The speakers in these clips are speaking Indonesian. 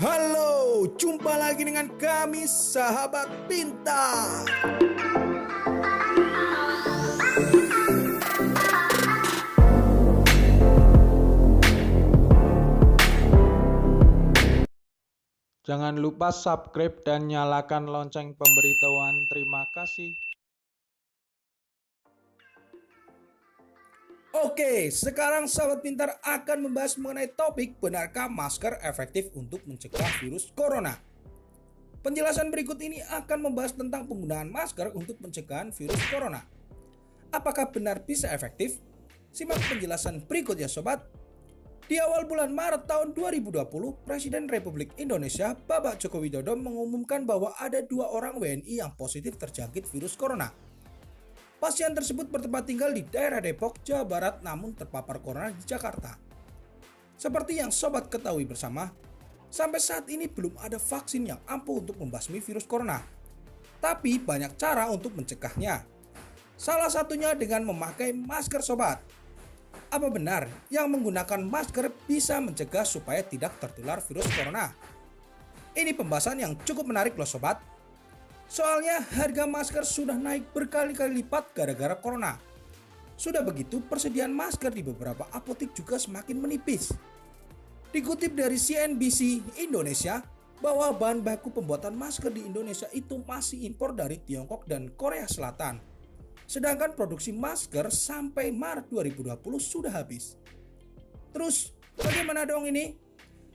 Halo, jumpa lagi dengan kami sahabat pintar. Jangan lupa subscribe dan nyalakan lonceng pemberitahuan. Terima kasih. Oke, sekarang sahabat pintar akan membahas mengenai topik benarkah masker efektif untuk mencegah virus corona. Penjelasan berikut ini akan membahas tentang penggunaan masker untuk pencegahan virus corona. Apakah benar bisa efektif? Simak penjelasan berikut ya sobat. Di awal bulan Maret tahun 2020, Presiden Republik Indonesia Bapak Joko Widodo mengumumkan bahwa ada 2 orang WNI yang positif terjangkit virus corona. Pasien tersebut bertempat tinggal di daerah Depok, Jawa Barat, namun terpapar corona di Jakarta. Seperti yang sobat ketahui bersama, sampai saat ini belum ada vaksin yang ampuh untuk membasmi virus corona. Tapi banyak cara untuk mencegahnya. Salah satunya dengan memakai masker sobat. Apa benar yang menggunakan masker bisa mencegah supaya tidak tertular virus corona? Ini pembahasan yang cukup menarik loh sobat. Soalnya harga masker sudah naik berkali-kali lipat gara-gara corona. Sudah begitu persediaan masker di beberapa apotek juga semakin menipis. Dikutip dari CNBC Indonesia bahwa bahan baku pembuatan masker di Indonesia itu masih impor dari Tiongkok dan Korea Selatan. Sedangkan produksi masker sampai Maret 2020 sudah habis. Terus bagaimana dong ini?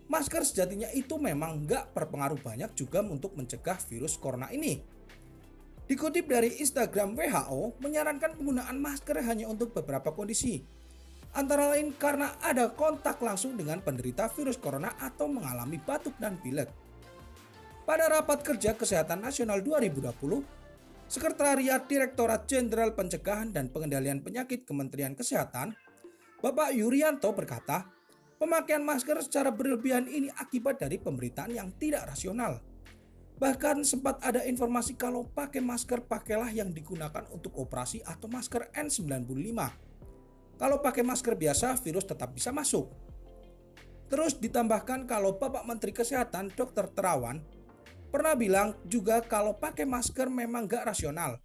Masker sejatinya itu memang nggak berpengaruh banyak juga untuk mencegah virus corona ini. Dikutip dari Instagram WHO menyarankan penggunaan masker hanya untuk beberapa kondisi. Antara lain karena ada kontak langsung dengan penderita virus corona atau mengalami batuk dan pilek. Pada rapat kerja Kesehatan Nasional 2020, Sekretariat Direktorat Jenderal Pencegahan dan Pengendalian Penyakit Kementerian Kesehatan, Bapak Yuryanto berkata, pemakaian masker secara berlebihan ini akibat dari pemberitaan yang tidak rasional. Bahkan sempat ada informasi kalau pakai masker pakailah yang digunakan untuk operasi atau masker N95. Kalau pakai masker biasa virus tetap bisa masuk. Terus ditambahkan kalau Bapak Menteri Kesehatan Dr. Terawan pernah bilang juga kalau pakai masker memang gak rasional.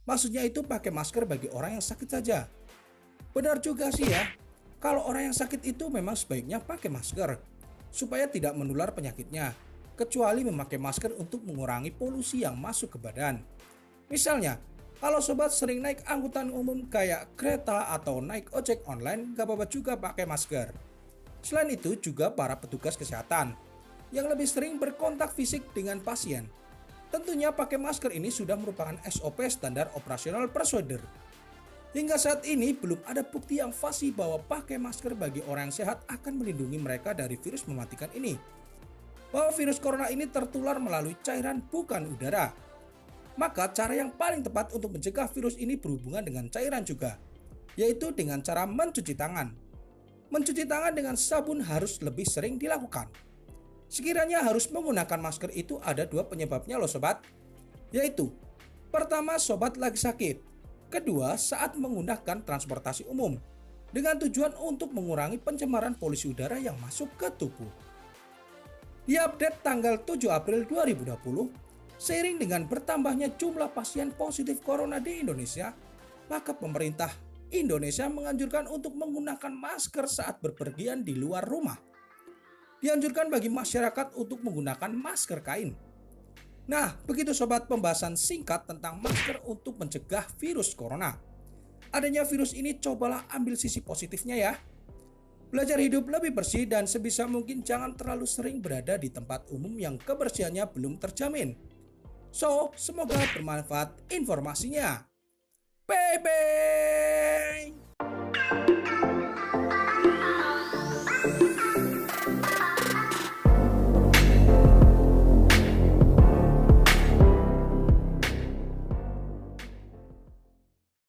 Maksudnya itu pakai masker bagi orang yang sakit saja. Benar juga sih ya. Kalau orang yang sakit itu memang sebaiknya pakai masker supaya tidak menular penyakitnya, kecuali memakai masker untuk mengurangi polusi yang masuk ke badan. Misalnya, kalau sobat sering naik angkutan umum kayak kereta atau naik ojek online, gak apa-apa juga pakai masker. Selain itu juga para petugas kesehatan yang lebih sering berkontak fisik dengan pasien. Tentunya pakai masker ini sudah merupakan SOP standar operasional prosedur. Hingga saat ini belum ada bukti yang fasih bahwa pakai masker bagi orang yang sehat akan melindungi mereka dari virus mematikan ini. Bahwa virus corona ini tertular melalui cairan bukan udara. Maka cara yang paling tepat untuk mencegah virus ini berhubungan dengan cairan juga, yaitu dengan cara mencuci tangan. Mencuci tangan dengan sabun harus lebih sering dilakukan. Sekiranya harus menggunakan masker itu ada 2 penyebabnya loh sobat, yaitu pertama sobat lagi sakit, kedua saat menggunakan transportasi umum dengan tujuan untuk mengurangi pencemaran polusi udara yang masuk ke tubuh. Di update tanggal 7 April 2020, seiring dengan bertambahnya jumlah pasien positif corona di Indonesia, maka pemerintah Indonesia menganjurkan untuk menggunakan masker saat berpergian di luar rumah. Dianjurkan bagi masyarakat untuk menggunakan masker kain. Nah, begitu sobat pembahasan singkat tentang masker untuk mencegah virus corona. Adanya virus ini cobalah ambil sisi positifnya ya. Belajar hidup lebih bersih dan sebisa mungkin jangan terlalu sering berada di tempat umum yang kebersihannya belum terjamin. So, semoga bermanfaat informasinya. Bye bye.